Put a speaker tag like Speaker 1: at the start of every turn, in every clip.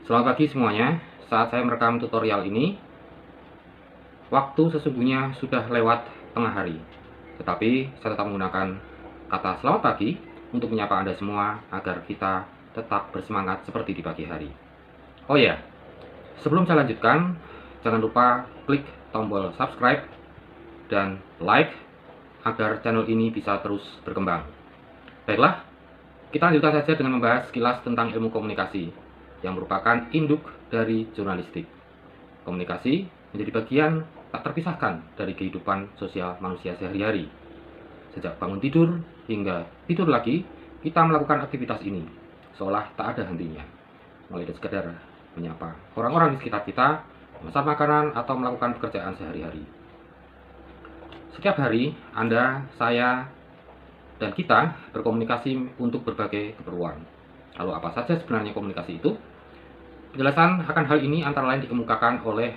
Speaker 1: Selamat pagi semuanya. Saat saya merekam tutorial ini, waktu sesungguhnya sudah lewat tengah hari. Tetapi saya tetap menggunakan kata selamat pagi untuk menyapa Anda semua agar kita tetap bersemangat seperti di pagi hari. Oh ya, sebelum saya lanjutkan, jangan lupa klik tombol subscribe dan like agar channel ini bisa terus berkembang. Baiklah, kita lanjutkan saja dengan membahas sekilas tentang ilmu komunikasi yang merupakan induk dari jurnalistik. Komunikasi menjadi bagian tak terpisahkan dari kehidupan sosial manusia sehari-hari. Sejak bangun tidur hingga tidur lagi, kita melakukan aktivitas ini, seolah tak ada hentinya. Mulai dari sekedar menyapa orang-orang di sekitar kita, memesan makanan, atau melakukan pekerjaan sehari-hari. Setiap hari, Anda, saya, dan kita berkomunikasi untuk berbagai keperluan. Lalu apa saja sebenarnya komunikasi itu? Penjelasan akan hal ini antara lain dikemukakan oleh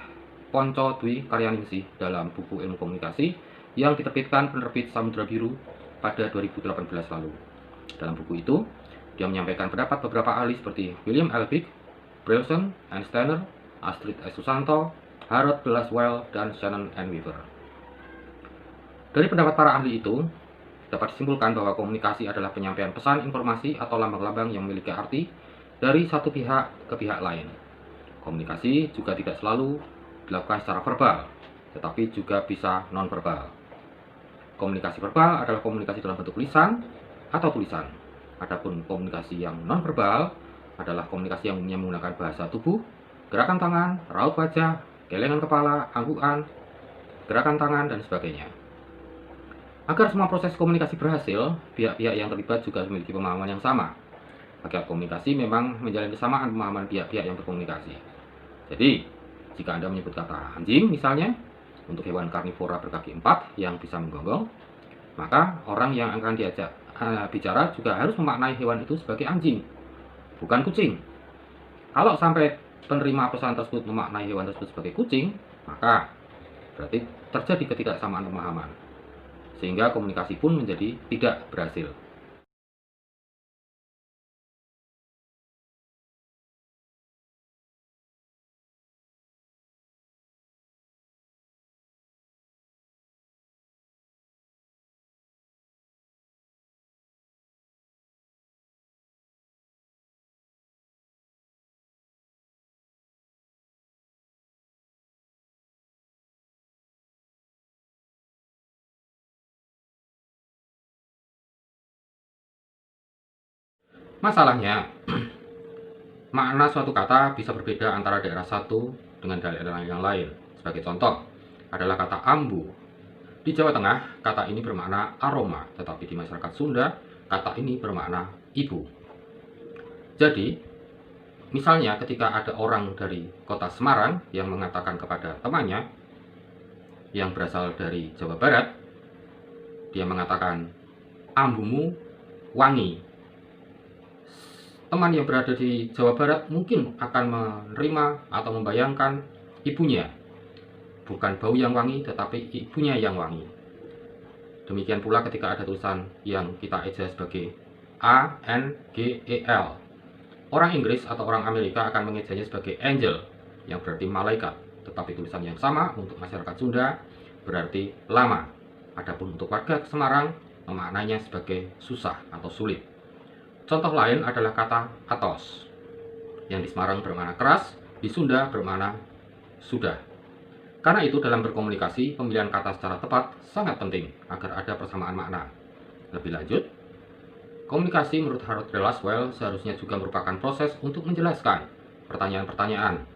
Speaker 1: Pontjo Dwi Karyaningsih dalam buku Ilmu Komunikasi yang diterbitkan penerbit Samudra Biru pada 2018 lalu. Dalam buku itu, dia menyampaikan pendapat beberapa ahli seperti William Elvig, Brelson, Steiner, Astrid S. Susanto, Harold Laswell, dan Shannon N. Weaver. Dari pendapat para ahli itu, dapat disimpulkan bahwa komunikasi adalah penyampaian pesan, informasi, atau lambang-lambang yang memiliki arti dari satu pihak ke pihak lain. Komunikasi juga tidak selalu dilakukan secara verbal, tetapi juga bisa non-verbal. Komunikasi verbal adalah komunikasi dalam bentuk lisan atau tulisan. Adapun komunikasi yang non-verbal adalah komunikasi yang umumnya menggunakan bahasa tubuh, gerakan tangan, raut wajah, gelengan kepala, anggukan, gerakan tangan, dan sebagainya. Agar semua proses komunikasi berhasil, pihak-pihak yang terlibat juga memiliki pemahaman yang sama. Hakikat komunikasi memang menjalin kesamaan pemahaman pihak-pihak yang berkomunikasi. Jadi, jika Anda menyebut kata anjing misalnya, untuk hewan karnivora berkaki 4 yang bisa menggonggong, maka orang yang akan diajak bicara juga harus memaknai hewan itu sebagai anjing, bukan kucing. Kalau sampai penerima pesan tersebut memaknai hewan tersebut sebagai kucing, maka berarti terjadi ketidaksamaan pemahaman, sehingga komunikasi pun menjadi tidak berhasil. Masalahnya, makna suatu kata bisa berbeda antara daerah satu dengan daerah yang lain. Sebagai contoh, adalah kata ambu. Di Jawa Tengah, kata ini bermakna aroma, tetapi di masyarakat Sunda, kata ini bermakna ibu. Jadi, misalnya ketika ada orang dari kota Semarang yang mengatakan kepada temannya yang berasal dari Jawa Barat, dia mengatakan, ambumu wangi. Teman yang berada di Jawa Barat mungkin akan menerima atau membayangkan ibunya. Bukan bau yang wangi, tetapi ibunya yang wangi. Demikian pula ketika ada tulisan yang kita eja sebagai ANGEL. Orang Inggris atau orang Amerika akan mengejanya sebagai angel, yang berarti malaikat. Tetapi tulisan yang sama untuk masyarakat Sunda berarti lama. Adapun untuk warga Semarang memaknainya sebagai susah atau sulit. Contoh lain adalah kata atos, yang di Semarang bermakna keras, di Sunda bermakna sudah. Karena itu dalam berkomunikasi, pemilihan kata secara tepat sangat penting agar ada persamaan makna. Lebih lanjut, komunikasi menurut Harold Laswell seharusnya juga merupakan proses untuk menjelaskan pertanyaan-pertanyaan.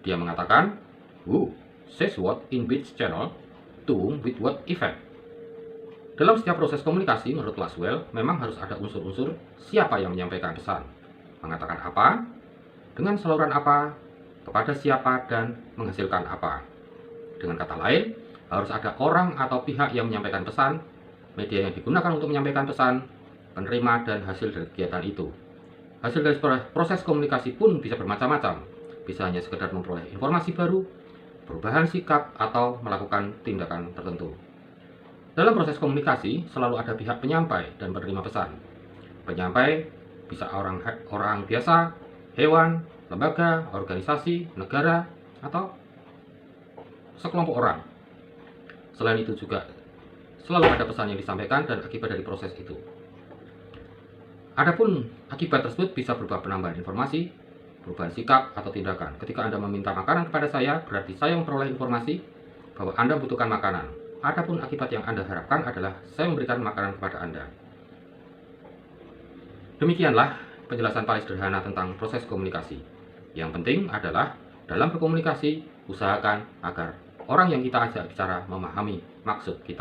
Speaker 1: Dia mengatakan, who says what in which channel, to whom with what effect. Dalam setiap proses komunikasi, menurut Laswell, memang harus ada unsur-unsur siapa yang menyampaikan pesan, mengatakan apa, dengan saluran apa, kepada siapa, dan menghasilkan apa. Dengan kata lain, harus ada orang atau pihak yang menyampaikan pesan, media yang digunakan untuk menyampaikan pesan, penerima, dan hasil dari kegiatan itu. Hasil dari proses komunikasi pun bisa bermacam-macam, bisa hanya sekedar memperoleh informasi baru, perubahan sikap, atau melakukan tindakan tertentu. Dalam proses komunikasi, selalu ada pihak penyampai dan penerima pesan. Penyampai bisa orang biasa, hewan, lembaga, organisasi, negara, atau sekelompok orang. Selain itu juga selalu ada pesan yang disampaikan dan akibat dari proses itu. Adapun akibat tersebut bisa berupa penambahan informasi, perubahan sikap atau tindakan. Ketika Anda meminta makanan kepada saya, berarti saya memperoleh informasi bahwa Anda membutuhkan makanan. Adapun akibat yang Anda harapkan adalah saya memberikan makanan kepada Anda. Demikianlah penjelasan paling sederhana tentang proses komunikasi. Yang penting adalah dalam berkomunikasi, usahakan agar orang yang kita ajak bicara memahami maksud kita.